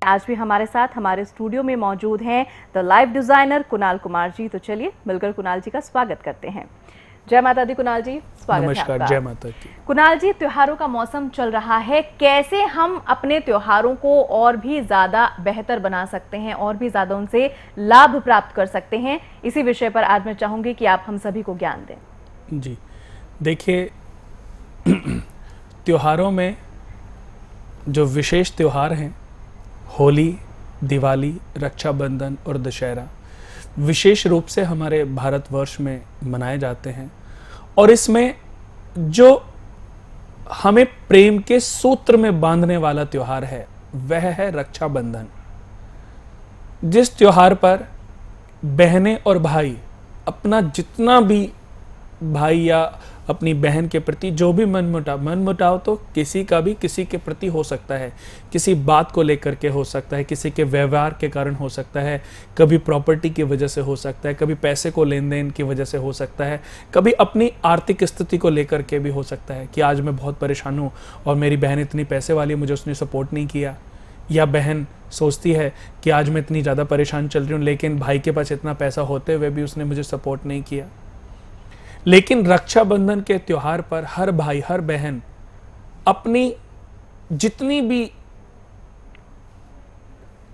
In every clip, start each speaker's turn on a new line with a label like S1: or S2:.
S1: आज भी हमारे साथ हमारे स्टूडियो में मौजूद हैं the life designer Kunal Kumar ji. तो चलिए मिलकर कुणाल जी का स्वागत करते हैं। जय माता दी कुणाल जी, स्वागत है आपका।
S2: नमस्कार, जय माता दी।
S1: कुणाल जी, त्योहारों का मौसम चल रहा है, कैसे हम अपने त्योहारों को और भी ज्यादा बेहतर बना सकते हैं और भी ज्यादा उनसे लाभ प्राप्त कर सकते हैं, इसी विषय पर आज मैं चाहूंगी कि आप हम सभी को ज्ञान दें।
S2: जी देखिए, त्योहारों में जो विशेष त्योहार हैं, होली, दिवाली, रक्षाबंधन और दशहरा विशेष रूप से हमारे भारतवर्ष में मनाए जाते हैं। और इसमें जो हमें प्रेम के सूत्र में बांधने वाला त्योहार है वह है रक्षाबंधन। जिस त्योहार पर बहनें और भाई अपना जितना भी भाई या अपनी बहन के प्रति जो भी मनमुटाव तो किसी का भी किसी के प्रति हो सकता है, किसी बात को लेकर के हो सकता है, किसी के व्यवहार के कारण हो सकता है, कभी प्रॉपर्टी की वजह से हो सकता है, कभी पैसे को लेन देन की वजह से हो सकता है, कभी अपनी आर्थिक स्थिति को लेकर के भी हो सकता है कि आज मैं बहुत परेशान हूँ और मेरी बहन इतनी पैसे वाली, मुझे उसने सपोर्ट नहीं किया। या बहन सोचती है कि आज मैं इतनी ज़्यादा परेशान चल रही हूँ लेकिन भाई के पास इतना पैसा होते हुए भी उसने मुझे सपोर्ट नहीं किया। लेकिन रक्षाबंधन के त्योहार पर हर भाई हर बहन अपनी जितनी भी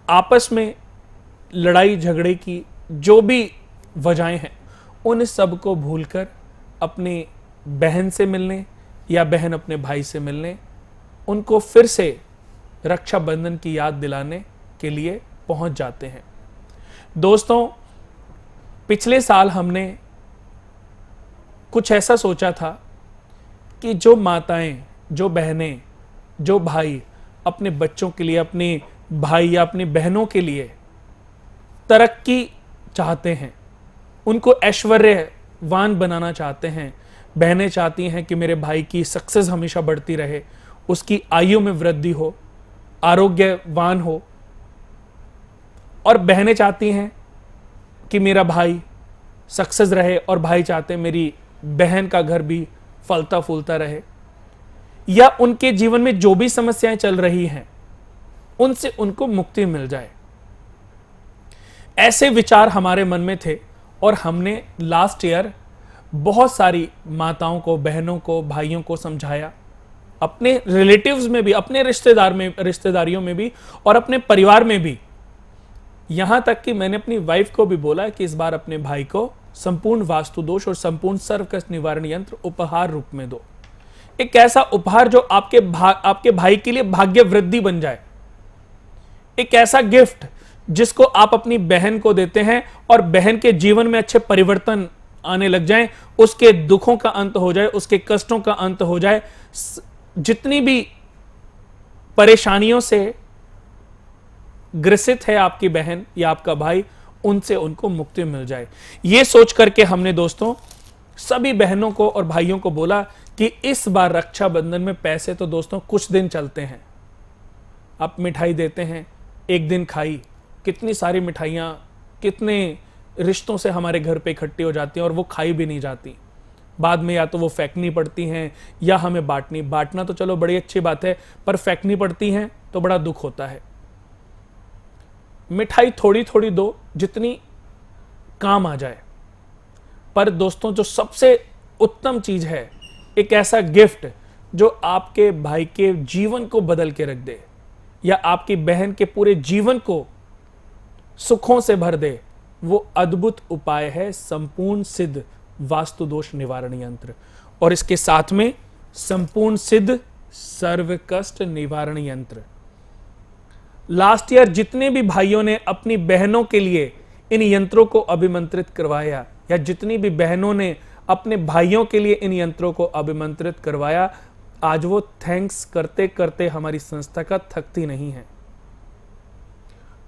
S2: आपस में लड़ाई झगड़े की जो भी वजहें हैं उन सब को भूलकर अपनी बहन से मिलने या बहन अपने भाई से मिलने, उनको फिर से रक्षाबंधन की याद दिलाने के लिए पहुंच जाते हैं। दोस्तों, पिछले साल हमने कुछ ऐसा सोचा था कि जो माताएं, जो बहनें, जो भाई अपने बच्चों के लिए, अपने भाई या अपनी बहनों के लिए तरक्की चाहते हैं, उनको ऐश्वर्यवान बनाना चाहते हैं। बहनें चाहती हैं कि मेरे भाई की सक्सेस हमेशा बढ़ती रहे, उसकी आयु में वृद्धि हो, आरोग्यवान हो। और बहनें चाहती हैं कि मेरा भाई सक्सेस रहे और भाई चाहते हैं मेरी बहन का घर भी फलता फूलता रहे, या उनके जीवन में जो भी समस्याएं चल रही हैं उनसे उनको मुक्ति मिल जाए। ऐसे विचार हमारे मन में थे और हमने लास्ट ईयर बहुत सारी माताओं को, बहनों को, भाइयों को समझाया, अपने रिलेटिव्स में भी, अपने रिश्तेदारियों में भी और अपने परिवार में भी। यहां तक कि मैंने अपनी वाइफ को भी बोला कि इस बार अपने भाई को संपूर्ण वास्तु दोष और संपूर्ण सर्वकष्ट निवारण यंत्र उपहार रूप में दो। एक ऐसा उपहार जो आपके भाई के लिए भाग्य वृद्धि बन जाए। एक ऐसा गिफ्ट जिसको आप अपनी बहन को देते हैं और बहन के जीवन में अच्छे परिवर्तन आने लग जाएं, उसके दुखों का अंत हो जाए, उसके कष्टों का अंत हो जाए, जितनी भी परेशानियों से ग्रसित है आपकी बहन या आपका भाई, उनसे उनको मुक्ति मिल जाए। यह सोच करके हमने दोस्तों सभी बहनों को और भाइयों को बोला कि इस बार रक्षाबंधन में पैसे तो दोस्तों कुछ दिन चलते हैं। आप मिठाई देते हैं, एक दिन खाई, कितनी सारी मिठाइयां कितने रिश्तों से हमारे घर पे इकट्ठी हो जाती हैं और वो खाई भी नहीं जाती। बाद में या तो वो फेंकनी पड़ती हैं या हमें बांटना तो चलो बड़ी अच्छी बात है, पर फेंकनी पड़ती हैं तो बड़ा दुख होता है। मिठाई थोड़ी थोड़ी दो, जितनी काम आ जाए। पर दोस्तों, जो सबसे उत्तम चीज है, एक ऐसा गिफ्ट जो आपके भाई के जीवन को बदल के रख दे या आपकी बहन के पूरे जीवन को सुखों से भर दे, वो अद्भुत उपाय है संपूर्ण सिद्ध वास्तु दोष निवारण यंत्र। और इसके साथ में संपूर्ण सिद्ध सर्व कष्ट निवारण यंत्र। लास्ट ईयर जितने भी भाइयों ने अपनी बहनों के लिए इन यंत्रों को अभिमंत्रित करवाया, या जितनी भी बहनों ने अपने भाइयों के लिए इन यंत्रों को अभिमंत्रित करवाया, आज वो थैंक्स करते करते हमारी संस्था का थकती नहीं है।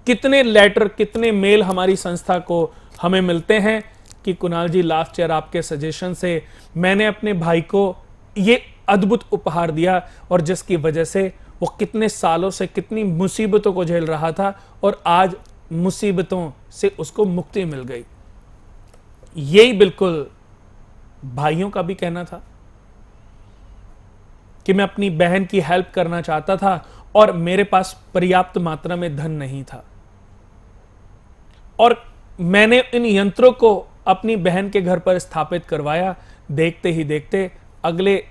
S2: कितने लेटर, कितने मेल हमारी संस्था को हमें मिलते हैं कि कुणाल जी, लास्ट ईयर आपके सजेशन से मैंने अपने भाई को ये अद्भुत उपहार दिया और जिसकी वजह से वो कितने सालों से कितनी मुसीबतों को झेल रहा था और आज मुसीबतों से उसको मुक्ति मिल गई। यही बिल्कुल भाइयों का भी कहना था कि मैं अपनी बहन की हेल्प करना चाहता था और मेरे पास पर्याप्त मात्रा में धन नहीं था, और मैंने इन यंत्रों को अपनी बहन के घर पर स्थापित करवाया। देखते ही देखते अगले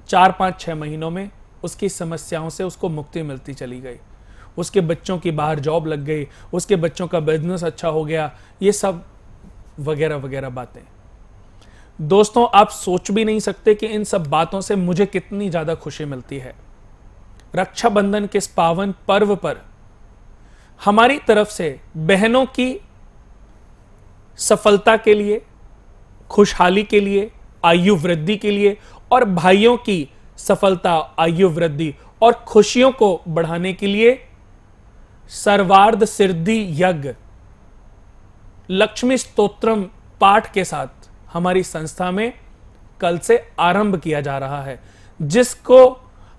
S2: 4-5-6 महीनों में उसकी समस्याओं से उसको मुक्ति मिलती चली गई। उसके बच्चों की बाहर जॉब लग गई, उसके बच्चों का बिजनेस अच्छा हो गया, ये सब वगैरह वगैरह बातें। दोस्तों, आप सोच भी नहीं सकते कि इन सब बातों से मुझे कितनी ज्यादा खुशी मिलती है। रक्षाबंधन के इस पावन पर्व पर हमारी तरफ से बहनों की सफलता के लिए, खुशहाली के लिए, आयु वृद्धि के लिए, और भाइयों की सफलता, आयु वृद्धि और खुशियों को बढ़ाने के लिए सर्वार्ध सिद्धि यज्ञ लक्ष्मी स्तोत्रम पाठ के साथ हमारी संस्था में कल से आरंभ किया जा रहा है, जिसको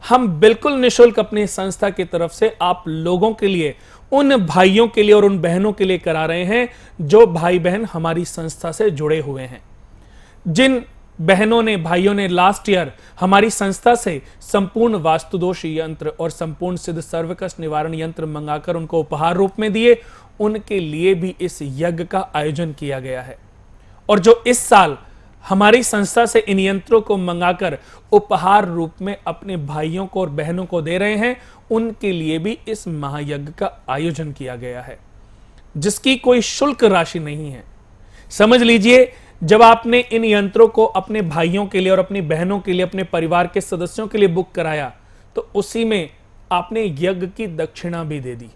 S2: हम बिल्कुल निःशुल्क अपनी संस्था की तरफ से आप लोगों के लिए, उन भाइयों के लिए और उन बहनों के लिए करा रहे हैं जो भाई बहन हमारी संस्था से जुड़े हुए हैं। जिन बहनों ने, भाइयों ने लास्ट ईयर हमारी संस्था से संपूर्ण वास्तुदोष यंत्र और संपूर्ण सिद्ध सर्वकष्ट निवारण यंत्र मंगाकर उनको उपहार रूप में दिए, उनके लिए भी इस यज्ञ का आयोजन किया गया है। और जो इस साल हमारी संस्था से इन यंत्रों को मंगाकर उपहार रूप में अपने भाइयों को और बहनों को दे रहे हैं, उनके लिए भी इस महायज्ञ का आयोजन किया गया है, जिसकी कोई शुल्क राशि नहीं है। समझ लीजिए, जब आपने इन यंत्रों को अपने भाइयों के लिए और अपनी बहनों के लिए, अपने परिवार के सदस्यों के लिए बुक कराया, तो उसी में आपने यज्ञ की दक्षिणा भी दे दी।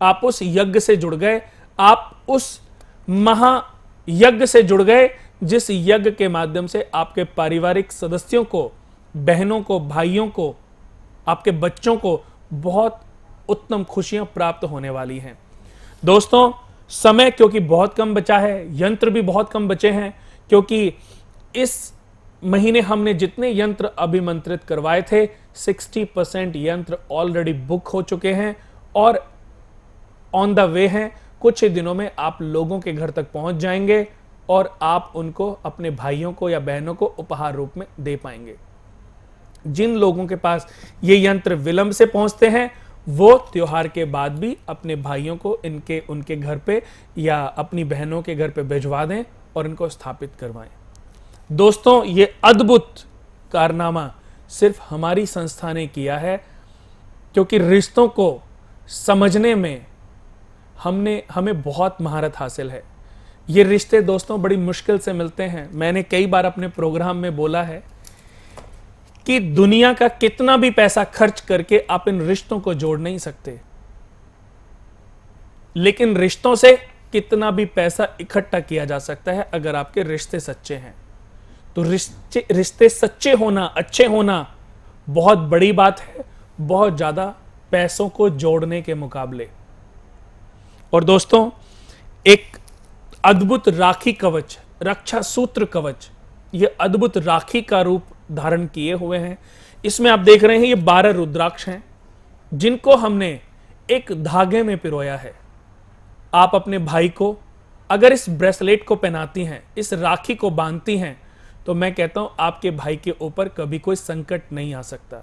S2: आप उस यज्ञ से जुड़ गए, आप उस महायज्ञ से जुड़ गए, जिस यज्ञ के माध्यम से आपके पारिवारिक सदस्यों को, बहनों को, भाइयों को, आपके बच्चों को बहुत उत्तम खुशियां प्राप्त होने वाली हैं। दोस्तों, समय क्योंकि बहुत कम बचा है, यंत्र भी बहुत कम बचे हैं, क्योंकि इस महीने हमने जितने यंत्र अभिमंत्रित करवाए थे, 60% यंत्र ऑलरेडी बुक हो चुके हैं और ऑन द वे हैं। कुछ ही दिनों में आप लोगों के घर तक पहुंच जाएंगे और आप उनको, अपने भाइयों को या बहनों को उपहार रूप में दे पाएंगे। जिन लोगों के पास ये यंत्र विलंब से पहुंचते हैं, वो त्योहार के बाद भी अपने भाइयों को उनके घर पे या अपनी बहनों के घर पे भिजवा दें और इनको स्थापित करवाएं। दोस्तों, ये अद्भुत कारनामा सिर्फ हमारी संस्था ने किया है, क्योंकि रिश्तों को समझने में हमें बहुत महारत हासिल है। ये रिश्ते दोस्तों बड़ी मुश्किल से मिलते हैं। मैंने कई बार अपने प्रोग्राम में बोला है कि दुनिया का कितना भी पैसा खर्च करके आप इन रिश्तों को जोड़ नहीं सकते, लेकिन रिश्तों से कितना भी पैसा इकट्ठा किया जा सकता है अगर आपके रिश्ते सच्चे हैं। तो रिश्ते सच्चे होना, अच्छे होना बहुत बड़ी बात है, बहुत ज्यादा पैसों को जोड़ने के मुकाबले। और दोस्तों, एक अद्भुत राखी कवच, रक्षा सूत्र कवच, ये अद्भुत राखी का रूप धारण किए हुए हैं। इसमें आप देख रहे हैं ये 12 रुद्राक्ष हैं, जिनको हमने एक धागे में पिरोया है। आप अपने भाई को अगर इस ब्रेसलेट को पहनाती हैं, इस राखी को बांधती हैं, तो मैं कहता हूं आपके भाई के ऊपर कभी कोई संकट नहीं आ सकता।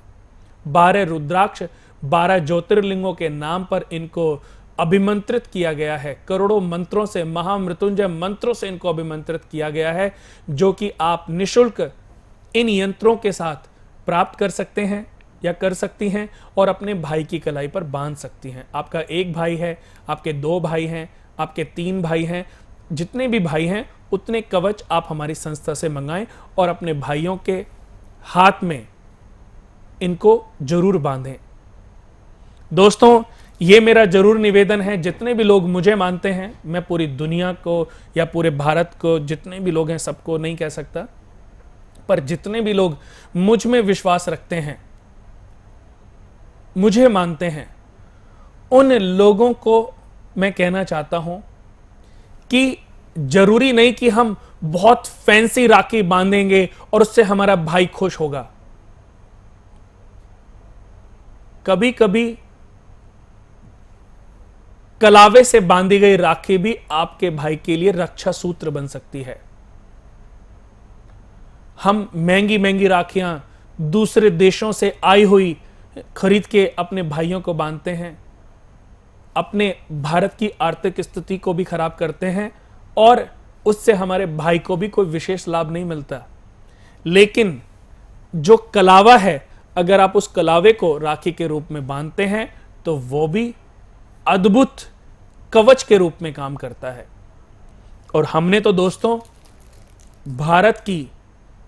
S2: 12 रुद्राक्ष 12 ज्योतिर्लिंगों के नाम पर इनको अभिमंत्रित किया गया है। करोड़ों मंत्रों से, महामृत्युंजय मंत्रों से इनको अभिमंत्रित किया गया है, जो कि आप निःशुल्क इन यंत्रों के साथ प्राप्त कर सकते हैं या कर सकती हैं और अपने भाई की कलाई पर बांध सकती हैं। आपका एक भाई है, आपके 2 भाई हैं, आपके 3 भाई हैं, जितने भी भाई हैं उतने कवच आप हमारी संस्था से मंगाएं और अपने भाइयों के हाथ में इनको जरूर बांधें। दोस्तों, ये मेरा जरूर निवेदन है, जितने भी लोग मुझे मानते हैं, मैं पूरी दुनिया को या पूरे भारत को, जितने भी लोग हैं सबको नहीं कह सकता, पर जितने भी लोग मुझ में विश्वास रखते हैं, मुझे मानते हैं, उन लोगों को मैं कहना चाहता हूं कि जरूरी नहीं कि हम बहुत फैंसी राखी बांधेंगे और उससे हमारा भाई खुश होगा। कभी कभी कलावे से बांधी गई राखी भी आपके भाई के लिए रक्षा सूत्र बन सकती है। हम महंगी महंगी राखियां, दूसरे देशों से आई हुई खरीद के अपने भाइयों को बांधते हैं, अपने भारत की आर्थिक स्थिति को भी खराब करते हैं और उससे हमारे भाई को भी कोई विशेष लाभ नहीं मिलता। लेकिन जो कलावा है, अगर आप उस कलावे को राखी के रूप में बांधते हैं तो वो भी अद्भुत कवच के रूप में काम करता है। और हमने तो दोस्तों भारत की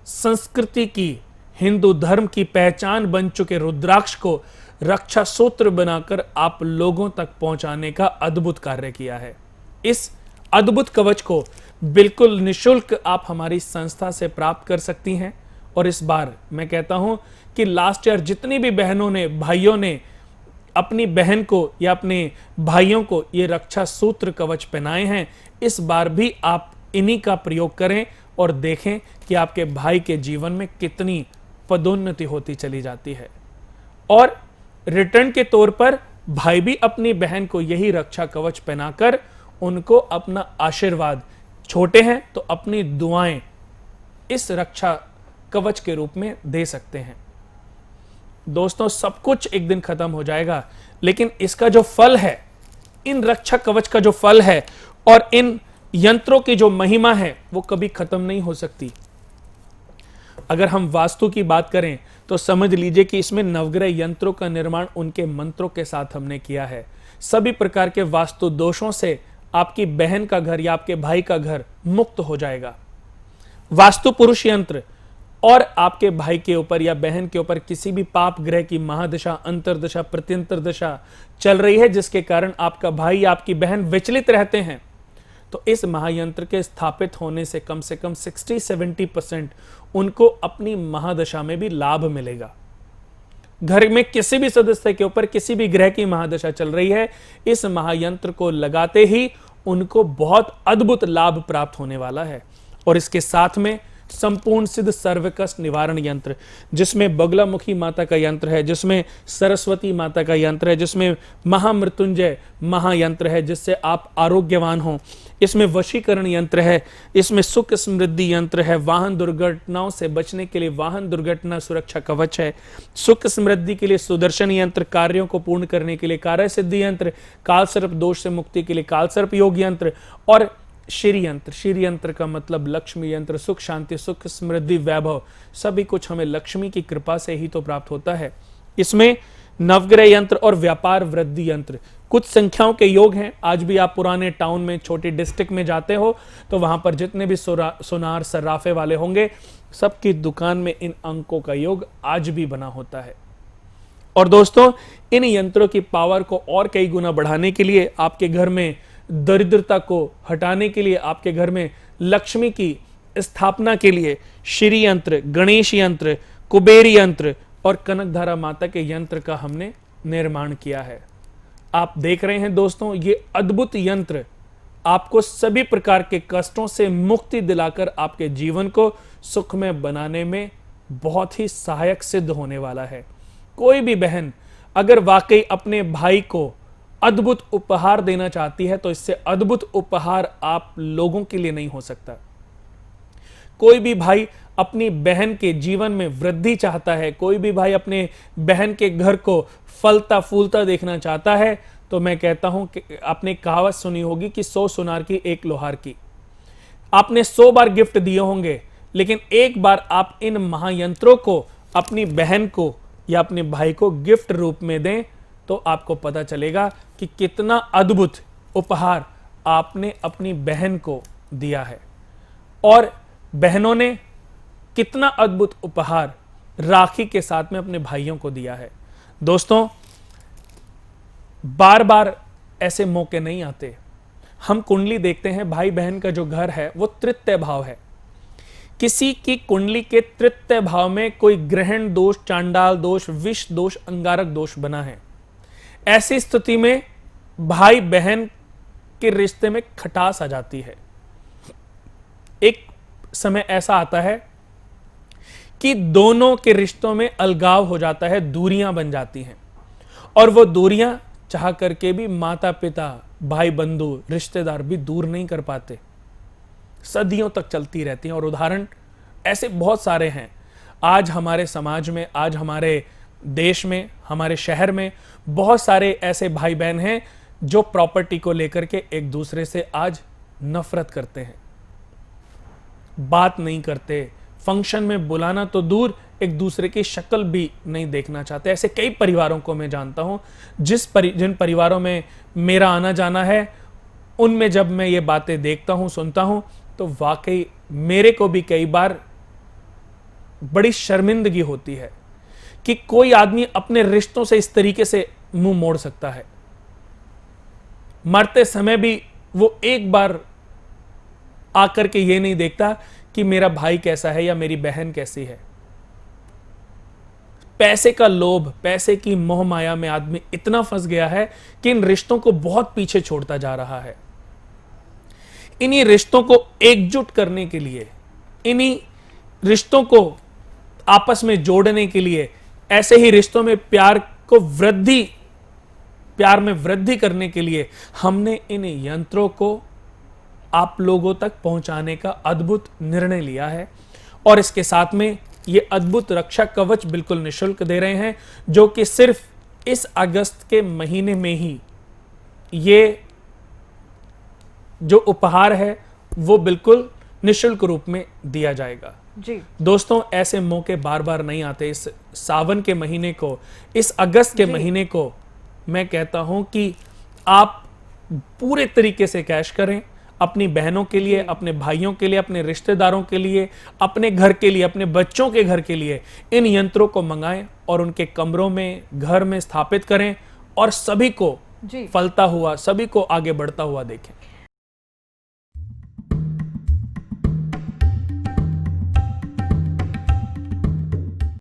S2: संस्कृति की, हिंदू धर्म की पहचान बन चुके रुद्राक्ष को रक्षा सूत्र बनाकर आप लोगों तक पहुंचाने का अद्भुत कार्य किया है। इस अद्भुत कवच को बिल्कुल निशुल्क आप हमारी संस्था से प्राप्त कर सकती हैं। और इस बार मैं कहता हूं कि लास्ट ईयर जितनी भी बहनों ने, भाइयों ने अपनी बहन को या अपने भाइयों को ये रक्षा सूत्र कवच पहनाए हैं, इस बार भी आप इन्हीं का प्रयोग करें और देखें कि आपके भाई के जीवन में कितनी पदोन्नति होती चली जाती है। और रिटर्न के तौर पर भाई भी अपनी बहन को यही रक्षा कवच पहनाकर उनको अपना आशीर्वाद, छोटे हैं तो अपनी दुआएं इस रक्षा कवच के रूप में दे सकते हैं। दोस्तों सब कुछ एक दिन खत्म हो जाएगा, लेकिन इसका जो फल है, इन रक्षा कवच का जो फल है और इन यंत्रों की जो महिमा है वो कभी खत्म नहीं हो सकती। अगर हम वास्तु की बात करें तो समझ लीजिए कि इसमें नवग्रह यंत्रों का निर्माण उनके मंत्रों के साथ हमने किया है। सभी प्रकार के वास्तु दोषों से आपकी बहन का घर या आपके भाई का घर मुक्त हो जाएगा। वास्तु पुरुष यंत्र और आपके भाई के ऊपर या बहन के ऊपर किसी भी पाप ग्रह की महादशा, अंतरदशा, प्रत्यंतर दशा चल रही है जिसके कारण आपका भाई या आपकी बहन विचलित रहते हैं, तो इस महायंत्र के स्थापित होने से कम 60-70% उनको अपनी महादशा में भी लाभ मिलेगा। घर में किसी भी सदस्य के ऊपर किसी भी ग्रह की महादशा चल रही है, इस महायंत्र को लगाते ही उनको बहुत अद्भुत लाभ प्राप्त होने वाला है। और इसके साथ में संपूर्ण सिद्ध सर्वकष्ट निवारण यंत्र, जिसमें बगलामुखी माता का यंत्र है, जिसमें सरस्वती माता का यंत्र है, जिसमें महामृत्युंजय महायंत्र है जिससे आप आरोग्यवान हो, इसमें वशीकरण यंत्र है, इसमें सुख समृद्धि यंत्र है, वाहन दुर्घटनाओं से बचने के लिए वाहन दुर्घटना सुरक्षा कवच है, सुख समृद्धि के लिए सुदर्शन यंत्र, कार्यों को पूर्ण करने के लिए कार्य सिद्धि यंत्र, काल सर्प दोष से मुक्ति के लिए काल सर्प योग यंत्र और श्री यंत्र। श्री यंत्र का मतलब लक्ष्मी यंत्र, सुख शांति, सुख समृद्धि, वैभव, सभी कुछ हमें लक्ष्मी की कृपा से ही तो प्राप्त होता है। इसमें नवग्रह यंत्र और व्यापार वृद्धि यंत्र, कुछ संख्याओं के योग हैं। आज भी आप पुराने टाउन में, छोटी डिस्ट्रिक्ट में जाते हो तो वहां पर जितने भी सोनार सर्राफे वाले होंगे, सबकी दुकान में इन अंकों का योग आज भी बना होता है। और दोस्तों इन यंत्रों की पावर को और कई गुना बढ़ाने के लिए, आपके घर में दरिद्रता को हटाने के लिए, आपके घर में लक्ष्मी की स्थापना के लिए श्री यंत्र, गणेश यंत्र, कुबेर यंत्र और कनकधारा माता के यंत्र का हमने निर्माण किया है। आप देख रहे हैं दोस्तों, ये अद्भुत यंत्र आपको सभी प्रकार के कष्टों से मुक्ति दिलाकर आपके जीवन को सुखमय बनाने में बहुत ही सहायक सिद्ध होने वाला है। कोई भी बहन अगर वाकई अपने भाई को अद्भुत उपहार देना चाहती है तो इससे अद्भुत उपहार आप लोगों के लिए नहीं हो सकता। कोई भी भाई अपनी बहन के जीवन में वृद्धि चाहता है, कोई भी भाई अपने बहन के घर को फलता फूलता देखना चाहता है, तो मैं कहता हूं कि आपने कहावत सुनी होगी कि 100 सुनार की एक लोहार की। आपने 100 बार गिफ्ट दिए होंगे, लेकिन एक बार आप इन महायंत्रों को अपनी बहन को या अपने भाई को गिफ्ट रूप में दें तो आपको पता चलेगा कि कितना अद्भुत उपहार आपने अपनी बहन को दिया है और बहनों ने कितना अद्भुत उपहार राखी के साथ में अपने भाइयों को दिया है। दोस्तों बार बार ऐसे मौके नहीं आते। हम कुंडली देखते हैं, भाई बहन का जो घर है वो तृतीय भाव है। किसी की कुंडली के तृतीय भाव में कोई ग्रहण दोष, चांडाल दोष, विष दोष, अंगारक दोष बना है। ऐसी स्थिति में भाई बहन के रिश्ते में खटास आ जाती है। एक समय ऐसा आता है कि दोनों के रिश्तों में अलगाव हो जाता है, दूरियां बन जाती हैं और वो दूरियां चाह करके भी माता पिता, भाई बंधु, रिश्तेदार भी दूर नहीं कर पाते, सदियों तक चलती रहती हैं। और उदाहरण ऐसे बहुत सारे हैं आज हमारे समाज में, आज हमारे देश में, हमारे शहर में बहुत सारे ऐसे भाई बहन हैं जो प्रॉपर्टी को लेकर के एक दूसरे से आज नफरत करते हैं, बात नहीं करते, फंक्शन में बुलाना तो दूर, एक दूसरे की शक्ल भी नहीं देखना चाहते। ऐसे कई परिवारों को मैं जानता हूं, जिन परिवारों में मेरा आना जाना है, उनमें जब मैं ये बातें देखता हूं, सुनता हूं, तो वाकई मेरे को भी कई बार बड़ी शर्मिंदगी होती है कि कोई आदमी अपने रिश्तों से इस तरीके से मुंह मोड़ सकता है। मरते समय भी वो एक बार आकर के ये नहीं देखता कि मेरा भाई कैसा है या मेरी बहन कैसी है। पैसे का लोभ, पैसे की मोह माया में आदमी इतना फंस गया है कि इन रिश्तों को बहुत पीछे छोड़ता जा रहा है। इन्हीं रिश्तों को एकजुट करने के लिए, इन्हीं रिश्तों को आपस में जोड़ने के लिए, ऐसे ही रिश्तों में प्यार में वृद्धि करने के लिए हमने इन यंत्रों को आप लोगों तक पहुंचाने का अद्भुत निर्णय लिया है। और इसके साथ में ये अद्भुत रक्षा कवच बिल्कुल निशुल्क दे रहे हैं, जो कि सिर्फ इस अगस्त के महीने में ही ये जो उपहार है वो बिल्कुल निशुल्क रूप में दिया जाएगा।
S1: जी
S2: दोस्तों, ऐसे मौके बार बार नहीं आते। इस सावन के महीने को, इस अगस्त के महीने को मैं कहता हूं कि आप पूरे तरीके से कैश करें, अपनी बहनों के लिए, अपने भाइयों के लिए, अपने रिश्तेदारों के लिए, अपने घर के लिए, अपने बच्चों के घर के लिए इन यंत्रों को मंगाएं और उनके कमरों में, घर में स्थापित करें और सभी को फलता हुआ, सभी को आगे बढ़ता हुआ देखें।